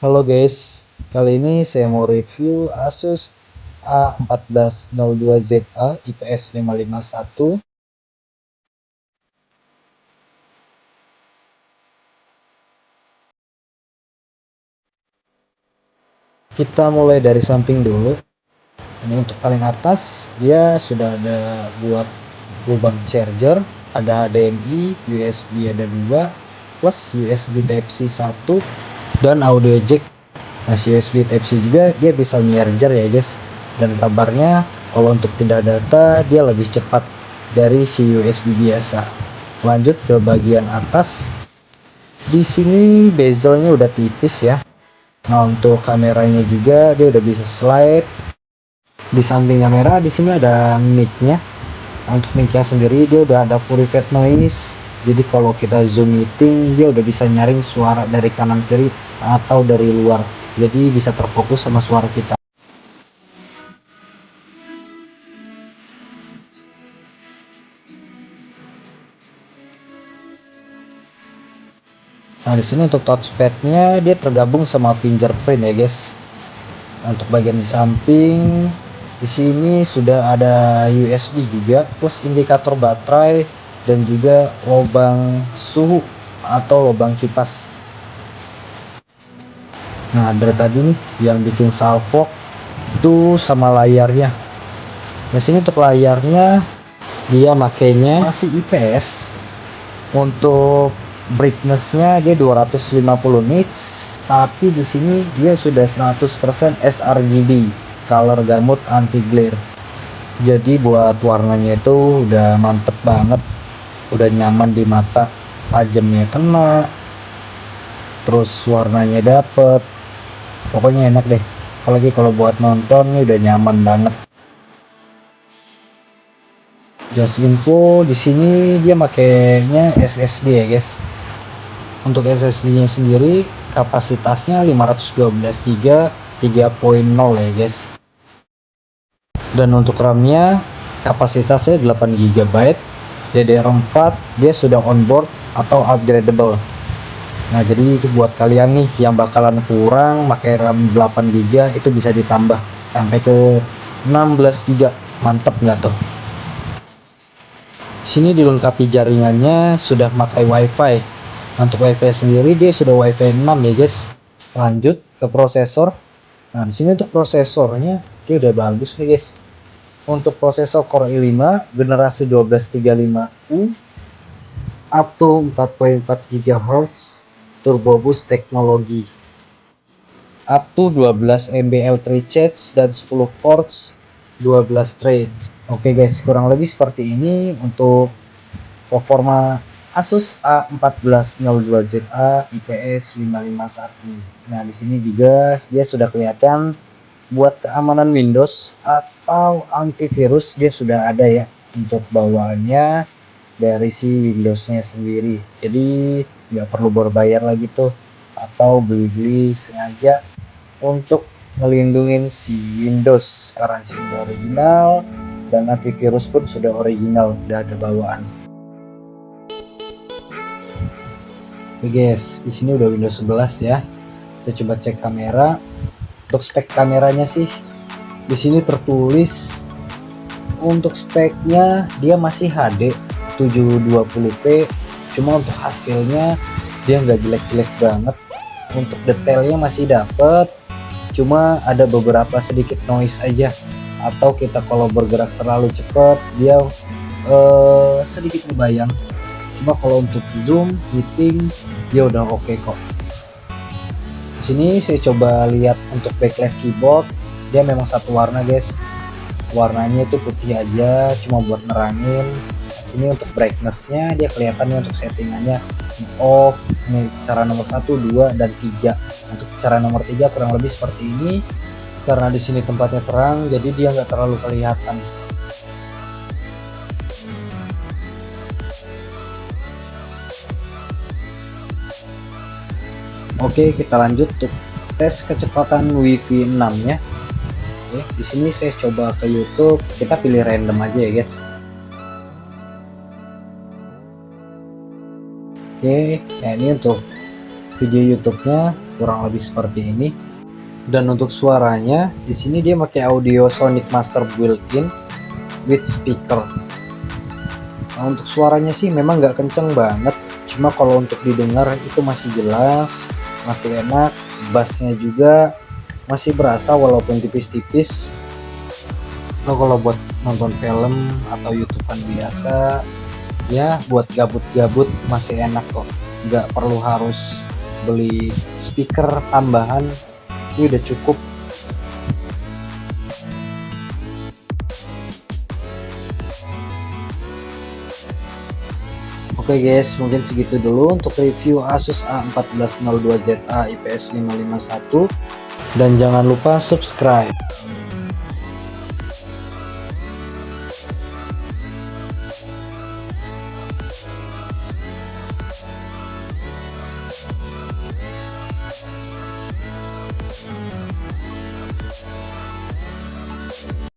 Halo guys, kali ini saya mau review Asus A1402ZA IPS 551. Kita mulai dari samping dulu. Ini untuk paling atas, dia sudah ada buat lubang charger, ada HDMI, USB ada 2, plus USB Type-C 1 dan audio jack. Nah, USB Type-C juga dia bisa charger ya guys. Dan kabarnya kalau untuk pindah data dia lebih cepat dari si USB biasa. Lanjut ke bagian atas. Di sini bezelnya udah tipis ya. Nah, untuk kameranya juga dia udah bisa slide. Di samping kamera di sini ada mic-nya. Untuk mic-nya sendiri dia udah ada purified noise. Jadi kalau kita zoom meeting dia udah bisa nyaring suara dari kanan kiri atau dari luar. Jadi bisa terfokus sama suara kita. Nah, di sini untuk touchpad-nya dia tergabung sama fingerprint ya guys. Untuk bagian di samping di sini sudah ada USB juga plus indikator baterai dan juga lubang suhu atau lubang kipas. Nah, dari tadi nih yang bikin salvo itu sama layarnya. Di sini untuk layarnya dia makainya masih IPS. Untuk brightness-nya dia 250 nits, tapi di sini dia sudah 100% sRGB, color gamut anti glare. Jadi buat warnanya itu udah mantep banget, udah nyaman di mata, tajamnya kena, terus warnanya dapet, pokoknya enak deh. Apalagi kalau buat nontonnya udah nyaman banget. Just info di sini dia makainya SSD ya guys. Untuk SSD-nya sendiri kapasitasnya 512 GB 3.0 ya guys. Dan untuk RAM-nya kapasitasnya 8 GB. DDR4 dia sudah onboard atau upgradable. Nah, jadi itu buat kalian nih yang bakalan kurang pakai RAM 8 GB itu bisa ditambah sampai ke 16 GB. Mantep nggak tuh? Sini dilengkapi jaringannya sudah pakai WiFi. Untuk WiFi sendiri dia sudah WiFi 6 ya guys. Lanjut ke prosesor. Nah, di sini untuk prosesornya dia udah bagus nih guys. Untuk prosesor Core i5 generasi 1235U up to 4.4 GHz Turbo Boost teknologi. Up to 12 MB L3 charge dan 10 ports 12 threads. Oke guys, kurang lebih seperti ini untuk performa Asus A1402ZA IPS 551. Nah, di sini juga dia sudah kelihatan buat keamanan Windows atau antivirus dia sudah ada ya untuk bawaannya dari si Windowsnya sendiri. Jadi nggak perlu berbayar lagi tuh atau beli-beli sengaja untuk melindungi si Windows karena si original dan antivirus pun sudah original, udah ada bawaan. Oke guys, di sini udah Windows 11 ya. Kita coba cek kamera. Untuk spek kameranya sih di sini tertulis untuk speknya dia masih HD 720p. Cuma untuk hasilnya dia nggak jelek-jelek banget. Untuk detailnya masih dapet. Cuma ada beberapa sedikit noise aja. Atau kita kalau bergerak terlalu cepat dia sedikit membayang. Cuma kalau untuk zoom, heating dia udah oke kok. Di sini saya coba lihat untuk backlight keyboard, dia memang satu warna guys. Warnanya itu putih aja, cuma buat nerangin. Di sini untuk brightnessnya dia kelihatannya untuk settingannya off. Ini cara nomor 1, 2 dan 3. Untuk cara nomor 3 kurang lebih seperti ini. Karena di sini tempatnya terang, jadi dia nggak terlalu kelihatan. Oke, kita lanjut untuk tes kecepatan WiFi 6 ya. Oke, di sini saya coba ke YouTube, kita pilih random aja ya guys. Oke, nah ini untuk video YouTube-nya kurang lebih seperti ini. Dan untuk suaranya di sini dia pakai audio Sonic Master built-in with speaker. Nah, untuk suaranya sih memang nggak kenceng banget, cuma kalau untuk didengar itu masih jelas, masih enak. Bassnya juga masih berasa walaupun tipis-tipis. Atau kalau buat nonton film atau YouTubean biasa, ya buat gabut-gabut masih enak kok. Nggak perlu harus beli speaker tambahan, ini udah cukup. Oke guys, mungkin segitu dulu untuk review Asus A1402ZA IPS 551, dan jangan lupa subscribe.